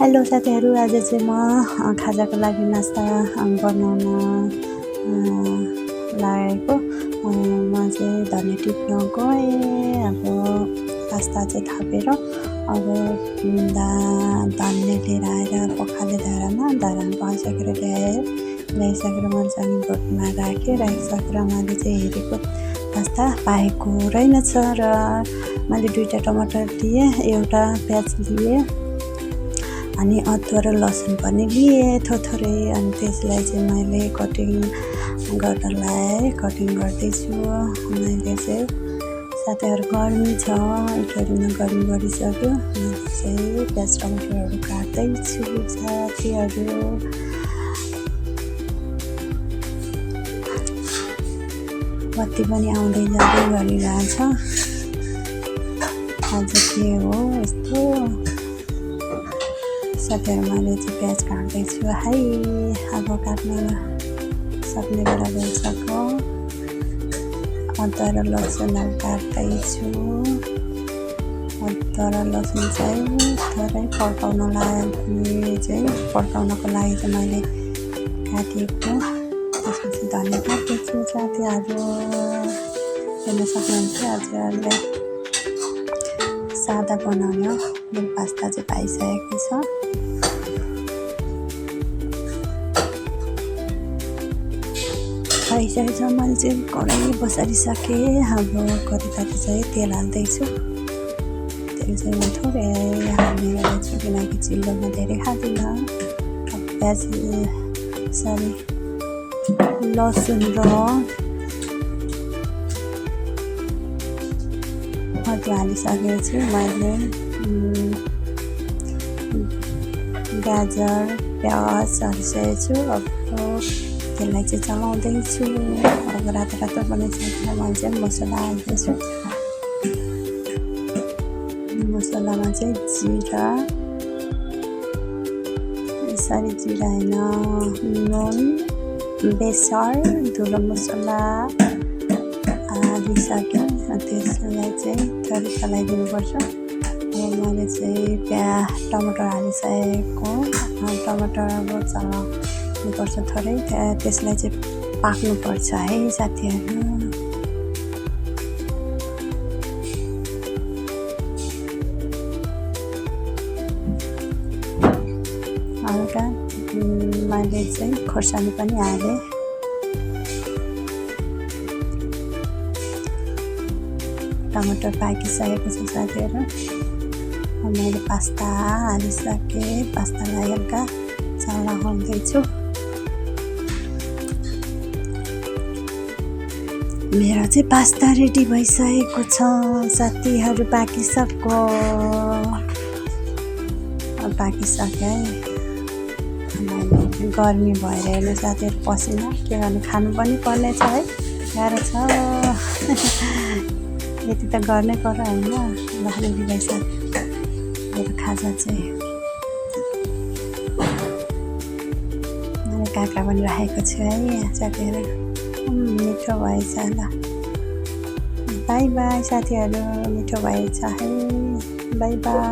Hello साथीहरू, आज चाहिँ म खाजाको लागि नास्ता बनाउन लागेको। म चाहिँ धनिया टिप्न गएँ। अब पास्ता चाहिँ थापेर अब धनिया लिएर आएर पखाले धारामा पकाइसकेर ल्याइसकेर मजाले बोटमा राखिसकेर मैले चाहिँ हेरेको पास्ता पाएको रहेनछ र मैले 2टा टमाटर लिएँ, एउटा प्याज लिएँ अनि अदुवा र लसुन पनि लिएँ थोरै। अनि त्यसलाई चाहिँ मैले कटिङ गर्दैछु। मैले चाहिँ साथीहरू गर्मी छ, इटरीमा गर्मी बढिसक्यो। मैले चाहिँ प्याज टमाटरहरू काट्दैछु साथीहरू। बत्ती पनि आउँदै जाँदै गरिरहेछ। आज के हो यस्तो साथीहरू, मैले चाहिँ प्याज काट्दैछु है। अब काट्न सक्ने बेला गइसक्यो। अदुवा र लसुनहरू काट्दैछु। अदुवा र लसुन चाहिँ थोरै पड्काउनको लागि चाहिँ मैले काटेको। त्यसपछि धनिया काट्दैछु साथीहरू। हेर्न सक्नुहुन्छ हजुरहरूले सादा बनाउने हो। मेरो पास्ता चाहिँ पाइसकेको छ। पाइसकेको छ। मैले चाहिँ कराई बसालिसकेँ। अब कराईताती चाहिँ तेल हाल्दैछु। तेल चाहिँ म थोरै हाल्ने गरेछु किनकि चिल्लोमा धेरै खाँदिनँ। प्याज लसुन र अदुवा हालिसकेको छु। मैले गाजर प्याज हालिसकेको छु। अब त्यसलाई चाहिँ चलाउँदैछु। अब रातो बनाइसकेर मैले चाहिँ मसला हाल्दैछु। मसलामा चाहिँ जिरा, यसरी जिरा होइन, नुन, बेसार, धुलो मसला हालिसक्यो। त्यसलाई चाहिँ थोरै चलाइदिनुपर्छ। अब मैले चाहिँ टमाटर हालिसकेको। टमाटर अब चलाउनुपर्छ थोरै। त्यसलाई चाहिँ पाक्नुपर्छ है साथीहरू। हल्का मैले चाहिँ खोर्सानी पनि हालेँ। टमाटर पाकिसकेको छ साथीहरू। मैले पास्ता हालिसकेँ। पास्तालाई हल्का चलाउँदैछु। मेरो चाहिँ पास्ता रेडी भइसकेको छ साथीहरू। पाकिसक्यो है। गर्मी भएर हेर्नु साथीहरू, पसिना के गर्नु, खानु पनि पर्ने छ है। गाह्रो छ। यति त गर्नै पर्यो होइन। रेडी भइसक्यो मेरो खाजा चाहिँ। मैले काँक्रा पनि राखेको छु है साथीहरू। मिठो भएछ ल। बाई बाई साथीहरू, मिठो भएछ है। By by.